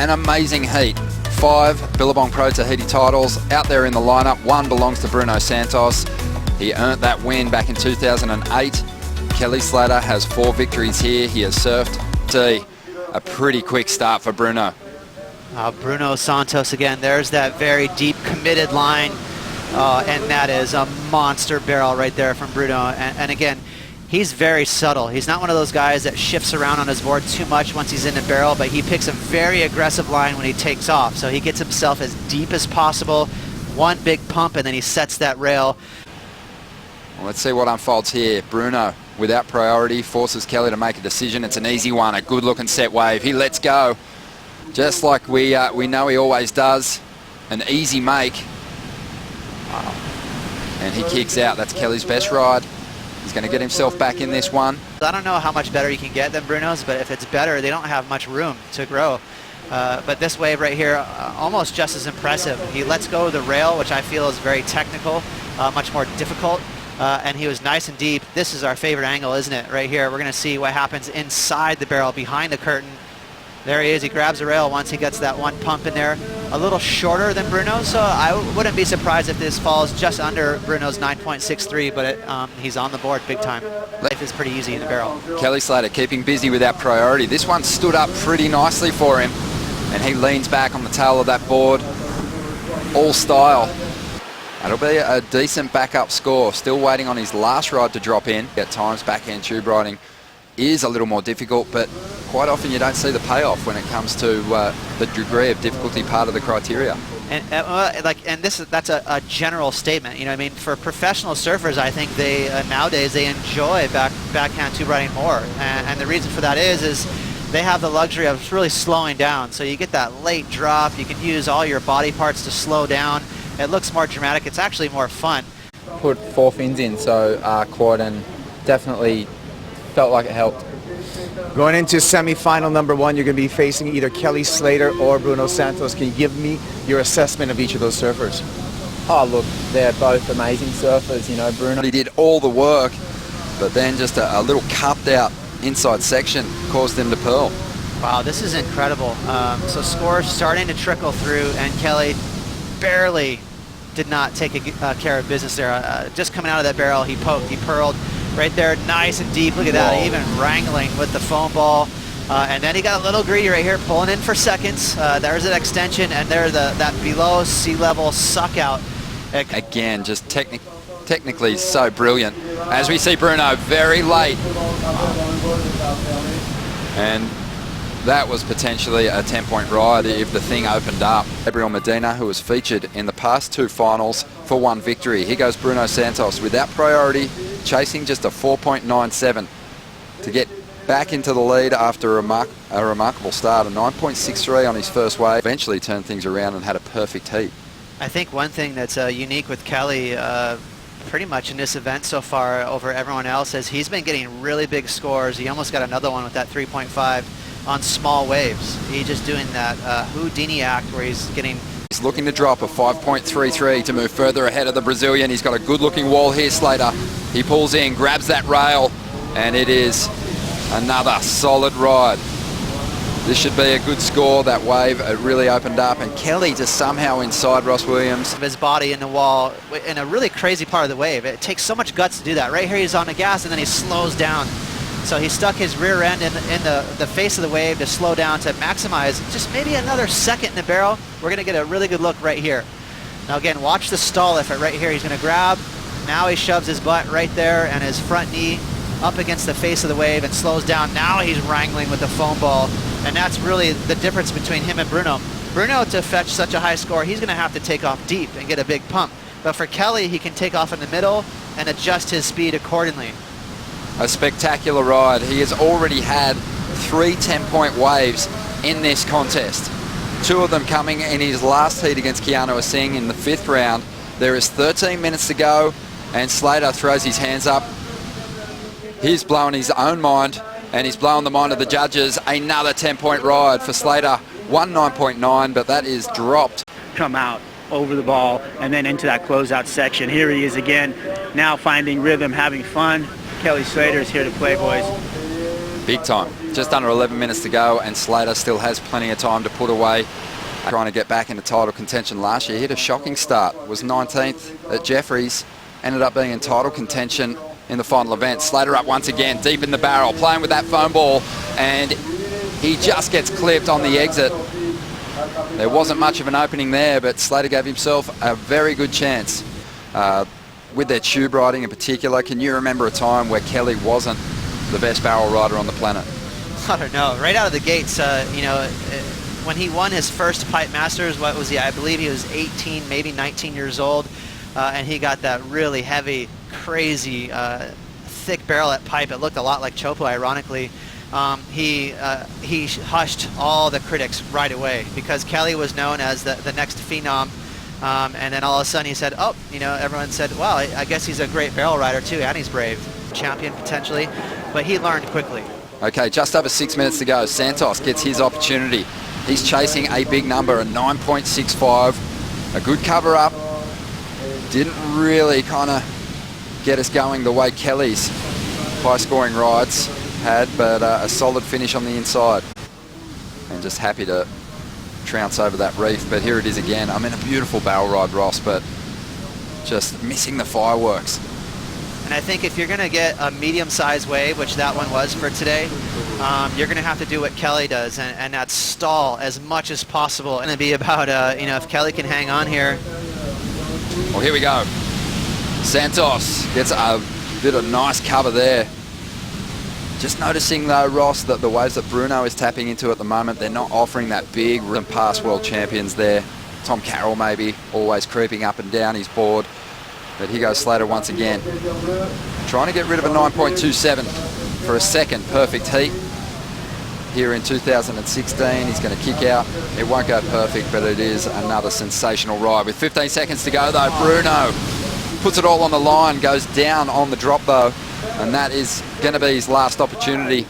an amazing heat. 5 Billabong Pro Tahiti titles out there in the lineup. 1 belongs to Bruno Santos. He earned that win back in 2008. Kelly Slater has 4 victories here. He has surfed D. A pretty quick start for Bruno. Bruno Santos again. There's that very deep committed line. And that is a monster barrel right there from Bruno. And again, he's very subtle. He's not one of those guys that shifts around on his board too much once he's in the barrel, but he picks a very aggressive line when he takes off. So he gets himself as deep as possible, one big pump, and then he sets that rail. Well, let's see what unfolds here. Bruno, without priority, forces Kelly to make a decision. It's an easy one, a good-looking set wave. He lets go, just like we know he always does. An easy make. Wow. And he kicks out. That's Kelly's best ride. He's going to get himself back in this one. I don't know how much better you can get than Bruno's, but if it's better, they don't have much room to grow. But this wave right here, almost just as impressive. He lets go of the rail, which I feel is very technical, much more difficult. And he was nice and deep. This is our favorite angle, isn't it? Right here, we're going to see what happens inside the barrel, behind the curtain. There he is. He grabs the rail once he gets that one pump in there. A little shorter than Bruno, so I wouldn't be surprised if this falls just under Bruno's 9.63, but he's on the board big time. Life is pretty easy in the barrel. Kelly Slater keeping busy with that priority. This one stood up pretty nicely for him, and he leans back on the tail of that board. All style. That'll be a decent backup score. Still waiting on his last ride to drop in. At times, backhand tube riding is a little more difficult, but quite often you don't see the payoff when it comes to the degree of difficulty part of the criteria. And that's a general statement. You know, I mean, for professional surfers, I think they nowadays they enjoy backhand tube riding more, and the reason for that is they have the luxury of really slowing down. So you get that late drop. You can use all your body parts to slow down. It looks more dramatic. It's actually more fun. Put 4 fins in, so quad, and definitely felt like it helped. Going into semi-final number 1, you're going to be facing either Kelly Slater or Bruno Santos. Can you give me your assessment of each of those surfers? Oh, look, they're both amazing surfers. You know, Bruno. He did all the work, but then just a little cupped out inside section caused him to pearl. Wow, this is incredible. So scores starting to trickle through, and Kelly barely did not take care of business there. Just coming out of that barrel, he poked, he pearled. Right there, nice and deep. Look at that, even wrangling with the foam ball. And then he got a little greedy right here, pulling in for seconds. There's an extension, and there's that below sea level suck out. Again, just technically so brilliant. As we see Bruno very late. And that was potentially a 10-point ride if the thing opened up. Gabriel Medina, who was featured in the past 2 finals for 1 victory. Here goes Bruno Santos with that priority, chasing just a 4.97 to get back into the lead after a remarkable start. A 9.63 on his first wave. Eventually turned things around and had a perfect heat. I think one thing that's unique with Kelly pretty much in this event so far over everyone else is he's been getting really big scores. He almost got another one with that 3.5 on small waves. He's just doing that Houdini act where he's getting... He's looking to drop a 5.33 to move further ahead of the Brazilian. He's got a good-looking wall here, Slater. He pulls in, grabs that rail, and it is another solid ride. This should be a good score. That wave, it really opened up, and Kelly just somehow inside Ross Williams. His body in the wall in a really crazy part of the wave. It takes so much guts to do that. Right here he's on the gas, and then he slows down. So he stuck his rear end in the face of the wave to slow down to maximize just maybe another second in the barrel. We're going to get a really good look right here. Now again, watch the stall effort right here. He's going to grab. Now he shoves his butt right there and his front knee up against the face of the wave and slows down. Now he's wrangling with the foam ball. And that's really the difference between him and Bruno. Bruno, to fetch such a high score, he's going to have to take off deep and get a big pump. But for Kelly, he can take off in the middle and adjust his speed accordingly. A spectacular ride. He has already had 3 10-point waves in this contest. 2 of them coming in his last heat against Keanu Asing in the 5th round. There is 13 minutes to go, and Slater throws his hands up. He's blowing his own mind, and he's blowing the mind of the judges. Another 10-point ride for Slater. 9.9, but that is dropped. Come out over the ball and then into that closeout section. Here he is again, now finding rhythm, having fun. Kelly Slater is here to play, boys. Big time. Just under 11 minutes to go, and Slater still has plenty of time to put away. Trying to get back into title contention last year. Hit a shocking start. Was 19th at Jeffries. Ended up being in title contention in the final event. Slater up once again, deep in the barrel, playing with that foam ball, and he just gets clipped on the exit. There wasn't much of an opening there, but Slater gave himself a very good chance. With their tube riding in particular, can you remember a time where Kelly wasn't the best barrel rider on the planet? I don't know. Right out of the gates, you know, when he won his first Pipe Masters, what was he? I believe he was 18, maybe 19 years old, and he got that really heavy, crazy, thick barrel at Pipe. It looked a lot like Chopo, ironically. He hushed all the critics right away because Kelly was known as the next phenom. And then all of a sudden he said, oh, you know, everyone said, well, I guess he's a great barrel rider too, and he's brave. Champion potentially, but he learned quickly. Okay, just over 6 minutes to go. Santos gets his opportunity. He's chasing a big number, a 9.65. A good cover up. Didn't really kind of get us going the way Kelly's high scoring rides had, but a solid finish on the inside. And just happy to trounce over that reef, but here it is again. I mean, a beautiful barrel ride, Ross, but just missing the fireworks. And I think if you're going to get a medium-sized wave, which that one was for today, you're going to have to do what Kelly does, and that's stall as much as possible. And it'd be about, you know, if Kelly can hang on here. Well, here we go. Santos gets a bit of nice cover there. Just noticing though, Ross, that the waves that Bruno is tapping into at the moment, they're not offering that big and past world champions there. Tom Carroll maybe always creeping up and down his board. But here goes Slater once again. Trying to get rid of a 9.27 for a second perfect heat. Here in 2016, he's going to kick out. It won't go perfect, but it is another sensational ride. With 15 seconds to go though, Bruno puts it all on the line, goes down on the drop though, and that is going to be his last opportunity